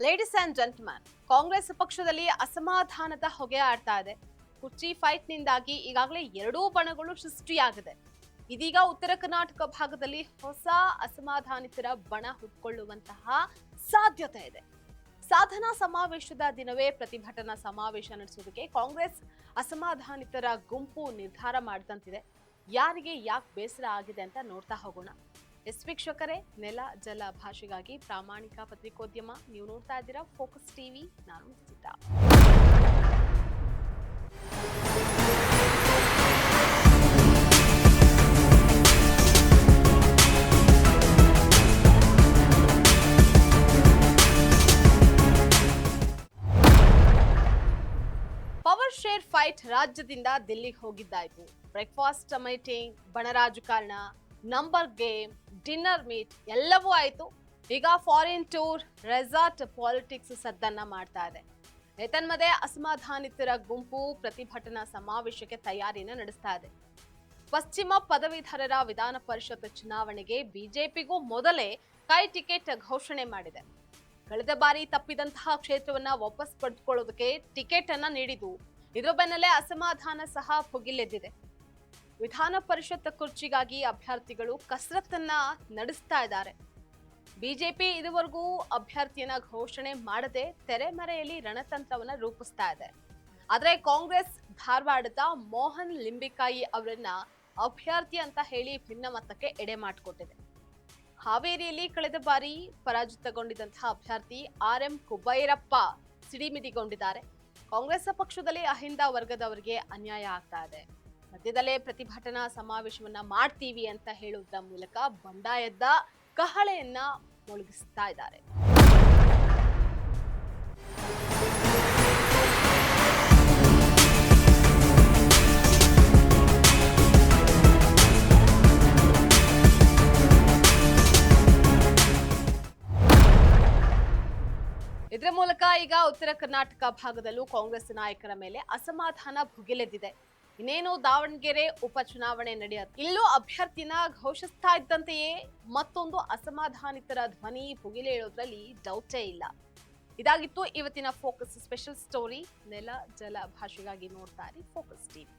Ladies and gentleman, Congress ಪಕ್ಷದಲ್ಲಿ ಅಸಮಾಧಾನದ ಹೊಗೆ ಆಡ್ತಾ ಇದೆ. ಕುರ್ಚಿ ಫೈಟ್ ನಿಂದಾಗಿ ಈಗಾಗಲೇ ಎರಡೂ ಬಣಗಳು ಸೃಷ್ಟಿಯಾಗಿದೆ. ಇದೀಗ ಉತ್ತರ ಕರ್ನಾಟಕ ಭಾಗದಲ್ಲಿ ಹೊಸ ಅಸಮಾಧಾನಿತರ ಬಣ ಹುಟ್ಕೊಳ್ಳುವಂತಹ ಸಾಧ್ಯತೆ ಇದೆ. ಸಾಧನಾ ಸಮಾವೇಶದ ದಿನವೇ ಪ್ರತಿಭಟನಾ ಸಮಾವೇಶ ನಡೆಸುವುದಕ್ಕೆ ಕಾಂಗ್ರೆಸ್ ಅಸಮಾಧಾನಿತರ ಗುಂಪು ನಿರ್ಧಾರ ಮಾಡಿದಂತಿದೆ. ಯಾರಿಗೆ ಯಾಕೆ ಬೇಸರ ಆಗಿದೆ ಅಂತ ನೋಡ್ತಾ ಹೋಗೋಣ. ವೀಕ್ಷಕರೇ, ನೆಲ ಜಲ ಭಾಷೆಗಾಗಿ ಪ್ರಾಮಾಣಿಕ ಪತ್ರಿಕೋದ್ಯಮ. ನೀವು ನೋಡ್ತಾ ಇದ್ದೀರಾ ಫೋಕಸ್ ಟಿವಿ. ನಾನು ಸಿದ್ಧ. ಪವರ್ ಶೇರ್ ಫೈಟ್ ರಾಜ್ಯದಿಂದ ದಿಲ್ಲಿಗೆ ಹೋಗಿದ್ದಾಯ್ತು. ಬ್ರೇಕ್ಫಾಸ್ಟ್ ಮೀಟಿಂಗ್, ಬಣ ರಾಜಕಾರಣ, ನಂಬರ್ ಗೇಮ್, ಡಿನ್ನರ್ ಮೀಟ್ ಎಲ್ಲವೂ ಆಯ್ತು. ಈಗ ಫಾರಿನ್ ಟೂರ್, ರೆಸಾರ್ಟ್ ಪಾಲಿಟಿಕ್ಸ್ ಸದ್ದನ್ನ ಮಾಡ್ತಾ ಇದೆ. ಏತನ್ಮಧ್ಯೆ ಅಸಮಾಧಾನಿತರ ಗುಂಪು ಪ್ರತಿಭಟನಾ ಸಮಾವೇಶಕ್ಕೆ ತಯಾರಿನ ನಡೆಸ್ತಾ ಇದೆ. ಪಶ್ಚಿಮ ಪದವೀಧರರ ವಿಧಾನ ಪರಿಷತ್ ಚುನಾವಣೆಗೆ ಬಿಜೆಪಿಗೂ ಮೊದಲೇ ಕೈ ಟಿಕೆಟ್ ಘೋಷಣೆ ಮಾಡಿದೆ. ಕಳೆದ ಬಾರಿ ತಪ್ಪಿದಂತಹ ಕ್ಷೇತ್ರವನ್ನ ವಾಪಸ್ ಪಡೆದುಕೊಳ್ಳೋದಕ್ಕೆ ಟಿಕೆಟ್ ಅನ್ನ ನೀಡಿದ್ದು, ಇದರ ಬೆನ್ನಲ್ಲೇ ಅಸಮಾಧಾನ ಸಹ ಭುಗಿಲೆದ್ದಿದೆ. ವಿಧಾನ ಪರಿಷತ್ ಕುರ್ಚಿಗಾಗಿ ಅಭ್ಯರ್ಥಿಗಳು ಕಸರತ್ತನ್ನ ನಡೆಸ್ತಾ ಇದ್ದಾರೆ. ಬಿಜೆಪಿ ಇದುವರೆಗೂ ಅಭ್ಯರ್ಥಿಯನ್ನ ಘೋಷಣೆ ಮಾಡದೆ ತೆರೆಮರೆಯಲ್ಲಿ ರಣತಂತ್ರವನ್ನ ರೂಪಿಸ್ತಾ ಇದೆ. ಆದ್ರೆ ಕಾಂಗ್ರೆಸ್ ಧಾರವಾಡದ ಮೋಹನ್ ಲಿಂಬಿಕಾಯಿ ಅವರನ್ನ ಅಭ್ಯರ್ಥಿ ಅಂತ ಹೇಳಿ ಭಿನ್ನಮತಕ್ಕೆ ಎಡೆ ಮಾಡಿಕೊಟ್ಟಿದೆ. ಹಾವೇರಿಯಲ್ಲಿ ಕಳೆದ ಬಾರಿ ಪರಾಜಿತಗೊಂಡಿದ್ದಂತಹ ಅಭ್ಯರ್ಥಿ RM ಕುಬೈರಪ್ಪ ಸಿಡಿಮಿಡಿಗೊಂಡಿದ್ದಾರೆ. ಕಾಂಗ್ರೆಸ್ ಪಕ್ಷದಲ್ಲಿ ಅಹಿಂದ ವರ್ಗದವರಿಗೆ ಅನ್ಯಾಯ ಆಗ್ತಾ ಇದೆ. ಮಧ್ಯದಲ್ಲೇ ಪ್ರತಿಭಟನಾ ಸಮಾವೇಶವನ್ನ ಮಾಡ್ತೀವಿ ಅಂತ ಹೇಳುವುದರ ಮೂಲಕ ಬಂಡಾಯದ ಕಹಳೆಯನ್ನ ಮೊಳಗಿಸ್ತಾ ಇದ್ದಾರೆ. ಇದರ ಮೂಲಕ ಈಗ ಉತ್ತರ ಕರ್ನಾಟಕ ಭಾಗದಲ್ಲೂ ಕಾಂಗ್ರೆಸ್ ನಾಯಕರ ಮೇಲೆ ಅಸಮಾಧಾನ ಭುಗಿಲೆದ್ದಿದೆ. ಇನ್ನೇನು ದಾವಣಗೆರೆ ಉಪಚುನಾವಣೆ ನಡೆಯುತ್ತೆ. ಇಲ್ಲೂ ಅಭ್ಯರ್ಥಿನ ಘೋಷಿಸ್ತಾ ಇದ್ದಂತೆಯೇ ಮತ್ತೊಂದು ಅಸಮಾಧಾನಿತರ ಧ್ವನಿ ಭುಗಿಲೇಳೋದ್ರಲ್ಲಿ ಡೌಟೇ ಇಲ್ಲ. ಇದಾಗಿತ್ತು ಇವತ್ತಿನ ಫೋಕಸ್ ಸ್ಪೆಷಲ್ ಸ್ಟೋರಿ. ನೆಲ ಜಲ ಭಾಷೆಗಾಗಿ ನೋಡ್ತಾ ಇರಿ ಫೋಕಸ್ ಟಿವಿ.